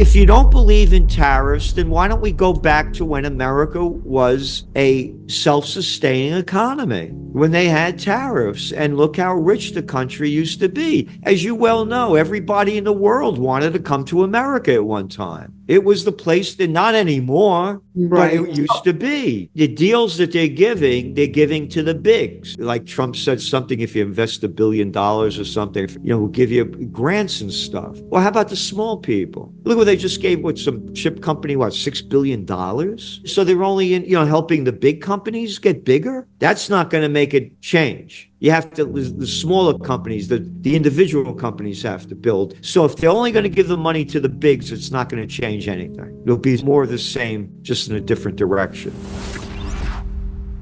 If you don't believe in tariffs, then why don't we go back to when America was a self-sustaining economy, when they had tariffs, and look how rich the country used to be. As you well know, everybody in the world wanted to come to America at one time. It was the place that, not anymore, but it used to be. The deals that they're giving to the bigs. Like Trump said something, if you invest $1 billion or something, we'll give you grants and stuff. Well, how about the small people? Look what they just gave with some chip company, $6 billion? So they're only helping the big companies get bigger? That's not going to make it change. You have to, the smaller companies, the individual companies have to build. So if they're only going to give the money to the bigs, it's not going to change anything. It'll be more of the same, just in a different direction.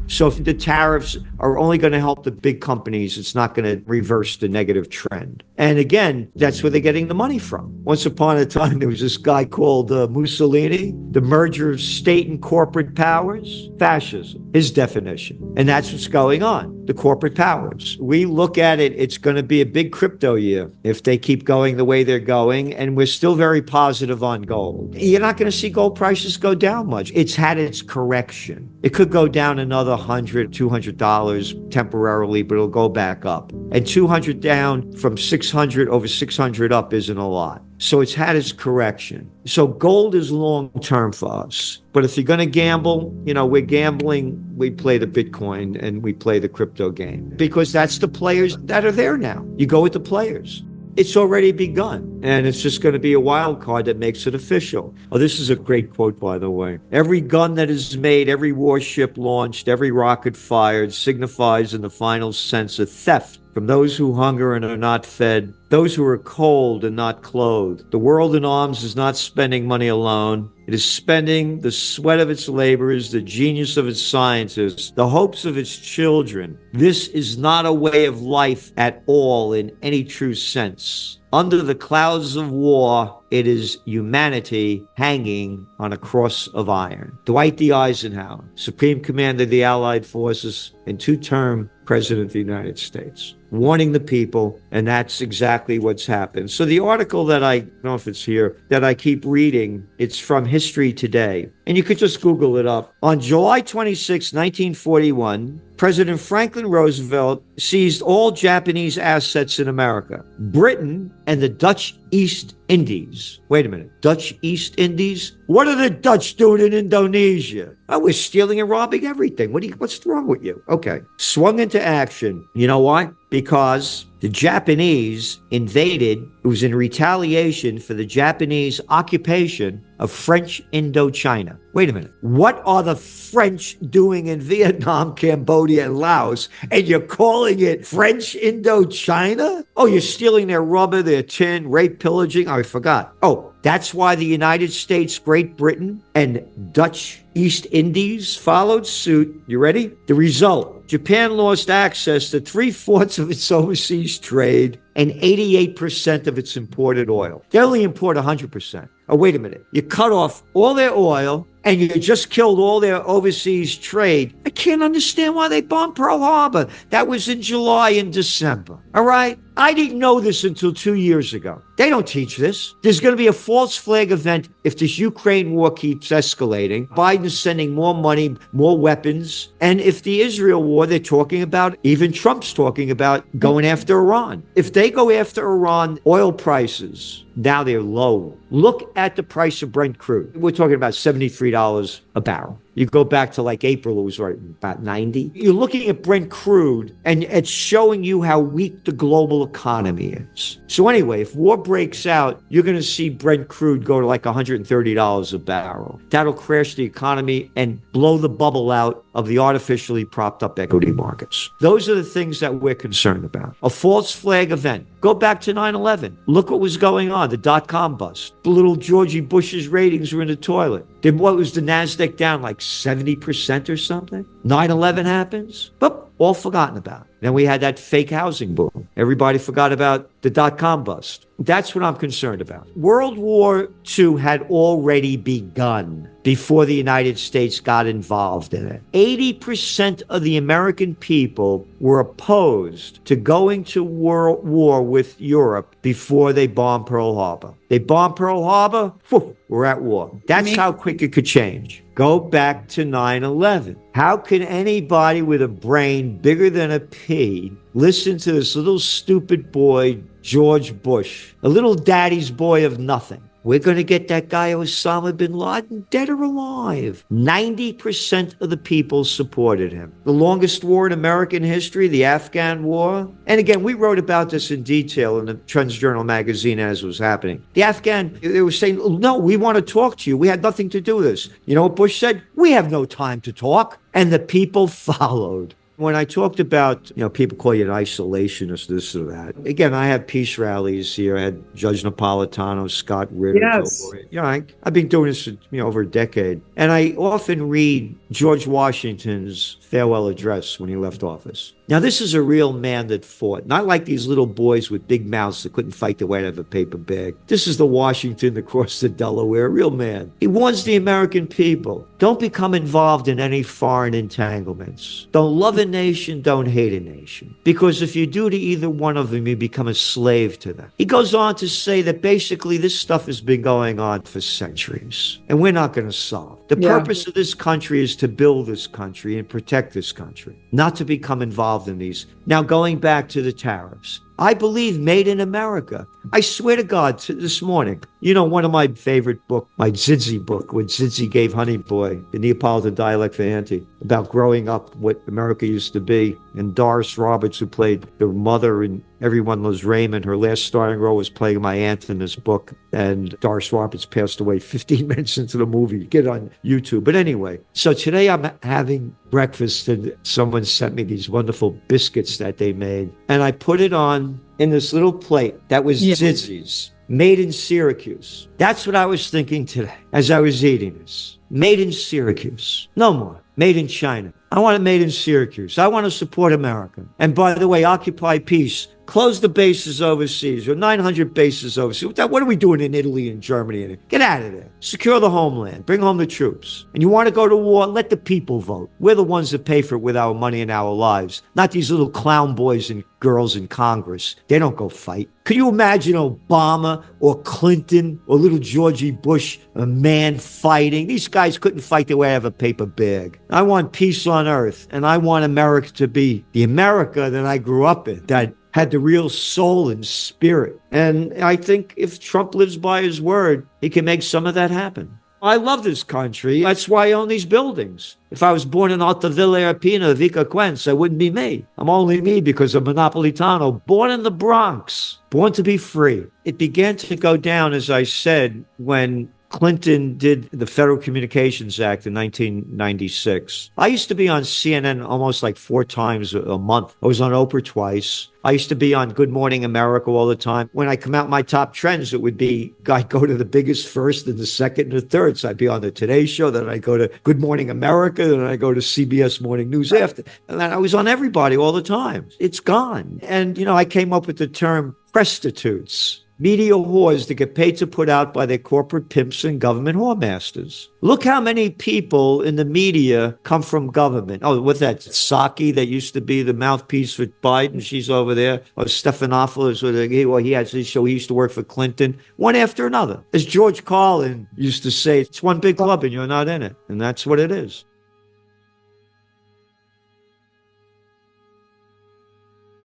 So if the tariffs are only going to help the big companies, it's not going to reverse the negative trend. And again, that's where they're getting the money from. Once upon a time, there was this guy called Mussolini, the merger of state and corporate powers, fascism, his definition. And that's what's going on, the corporate powers. We look at it, it's going to be a big crypto year if they keep going the way they're going. And we're still very positive on gold. You're not going to see gold prices go down much. It's had its correction. It could go down another $100, $200 temporarily, but it'll go back up. And 200 down from 600, over 600 up isn't a lot. So it's had its correction. So gold is long-term for us. But if you're going to gamble, we're gambling, we play the Bitcoin and we play the crypto game. Because that's the players that are there now. You go with the players. It's already begun, and it's just going to be a wild card that makes it official. Oh, this is a great quote, by the way. Every gun that is made, every warship launched, every rocket fired signifies in the final sense a theft from those who hunger and are not fed, those who are cold and not clothed. The world in arms is not spending money alone. It is spending the sweat of its laborers, the genius of its scientists, the hopes of its children. This is not a way of life at all in any true sense. Under the clouds of war, it is humanity hanging on a cross of iron. Dwight D. Eisenhower, Supreme Commander of the Allied Forces and two-term President of the United States, warning the people, and that's exactly what's happened. So the article that I don't know if it's here, that I keep reading, it's from History Today. And you could just Google it up. On July 26, 1941, President Franklin Roosevelt seized all Japanese assets in America. Britain and the Dutch East Indies. Wait a minute. Dutch East Indies? What are the Dutch doing in Indonesia? Oh, we're stealing and robbing everything. What's wrong with you? Okay. Swung into action. You know why? Because the Japanese invaded. It was in retaliation for the Japanese occupation of French Indochina. Wait a minute. What are the French doing in Vietnam, Cambodia, and Laos? And you're calling it French Indochina? Oh, you're stealing their rubber, their tin, rape, pillaging. I forgot. Oh, that's why the United States, Great Britain, and Dutch East Indies followed suit. You ready? The result: Japan lost access to 3/4 of its overseas trade and 88% of its imported oil. They only import 100%. Oh, wait a minute. You cut off all their oil and you just killed all their overseas trade. I can't understand why they bombed Pearl Harbor. That was in July and December. All right? I didn't know this until 2 years ago. They don't teach this. There's going to be a false flag event if this Ukraine war keeps escalating. Biden is sending more money, more weapons. And if the Israel war, they're talking about, even Trump's talking about going after Iran. If they go after Iran, oil prices, now they're low. Look at the price of Brent crude. We're talking about $73 a barrel. You go back to like April, it was right about 90. You're looking at Brent crude, and it's showing you how weak the global economy is. So anyway, if war breaks out, you're going to see Brent crude go to like $130 a barrel. That'll crash the economy and blow the bubble out of the artificially propped up equity markets. Those are the things that we're concerned about. A false flag event. Go back to 9/11. Look what was going on, the dot-com bust. Little Georgie Bush's ratings were in the toilet. Then what was the NASDAQ down, like 70% or something? 9/11 happens, but all forgotten about. Then we had that fake housing boom. Everybody forgot about the dot-com bust. That's what I'm concerned about. World War II had already begun. before the United States got involved in it. 80% of the American people were opposed to going to war with Europe before they bombed Pearl Harbor. They bombed Pearl Harbor, whew, we're at war. That's how quick it could change. Go back to 9/11. How can anybody with a brain bigger than a pea listen to this little stupid boy, George Bush, a little daddy's boy of nothing? We're going to get that guy Osama bin Laden dead or alive. 90% of the people supported him. The longest war in American history, the Afghan War. And again, we wrote about this in detail in the Trends Journal magazine as it was happening. The Afghan, they were saying, no, we want to talk to you. We had nothing to do with this. You know what Bush said? We have no time to talk. And the people followed. When I talked about, people call you an isolationist, this or that. Again, I have peace rallies here. I had Judge Napolitano, Scott Ritter. Yes. I've been doing this for, over a decade. And I often read George Washington's farewell address when he left office. Now, this is a real man that fought, not like these little boys with big mouths that couldn't fight their way out of a paper bag. This is the Washington that crossed the Delaware, a real man. He warns the American people, don't become involved in any foreign entanglements. Don't love a nation, don't hate a nation. Because if you do to either one of them, you become a slave to them. He goes on to say that basically this stuff has been going on for centuries, and we're not going to solve. The purpose of this country is to build this country and protect this country, not to become involved in these. Now, going back to the tariffs, I believe made in America. I swear to God, this morning, one of my favorite books, my Zidzi book, when Zidzi gave Honey Boy, the Neapolitan dialect for Auntie, about growing up, what America used to be. And Doris Roberts, who played the mother in Everyone Loves Raymond, her last starring role was playing my aunt in this book. And Doris Roberts passed away 15 minutes into the movie. Get on YouTube. But anyway, so today I'm having breakfast and someone sent me these wonderful biscuits that they made. And I put it on in this little plate that was Zizzi's, made in Syracuse. That's what I was thinking today as I was eating this. Made in Syracuse. No more. Made in China. I want it made in Syracuse. I want to support America. And by the way, Occupy Peace. Close the bases overseas. Or 900 bases overseas. What are we doing in Italy and Germany? Get out of there. Secure the homeland. Bring home the troops. And you want to go to war? Let the people vote. We're the ones that pay for it with our money and our lives. Not these little clown boys and girls in Congress. They don't go fight. Could you imagine Obama or Clinton or little Georgie Bush, a man fighting? These guys couldn't fight their way out of a paper bag. I want peace on earth, and I want America to be the America that I grew up in, that had the real soul and spirit. And I think if Trump lives by his word, he can make some of that happen. I love this country. That's why I own these buildings. If I was born in Alta Villa Arpina, Vica Quenz, I wouldn't be me. I'm only me because of Monopolitano, born in the Bronx, born to be free. It began to go down, as I said, when Clinton did the Federal Communications Act in 1996. I used to be on CNN almost like 4 times a month. I was on Oprah twice. I used to be on Good Morning America all the time. When I come out my top trends, it would be, I'd go to the biggest first and the second and the third. So I'd be on the Today Show, then I'd go to Good Morning America, then I'd go to CBS Morning News after. And then I was on everybody all the time. It's gone. And, I came up with the term prostitutes. Media whores that get paid to put out by their corporate pimps and government whoremasters. Look how many people in the media come from government. Oh, what's that? Psaki that used to be the mouthpiece for Biden. She's over there. Or Stephanopoulos, he has his show. He used to work for Clinton. One after another. As George Carlin used to say, it's one big club and you're not in it. And that's what it is.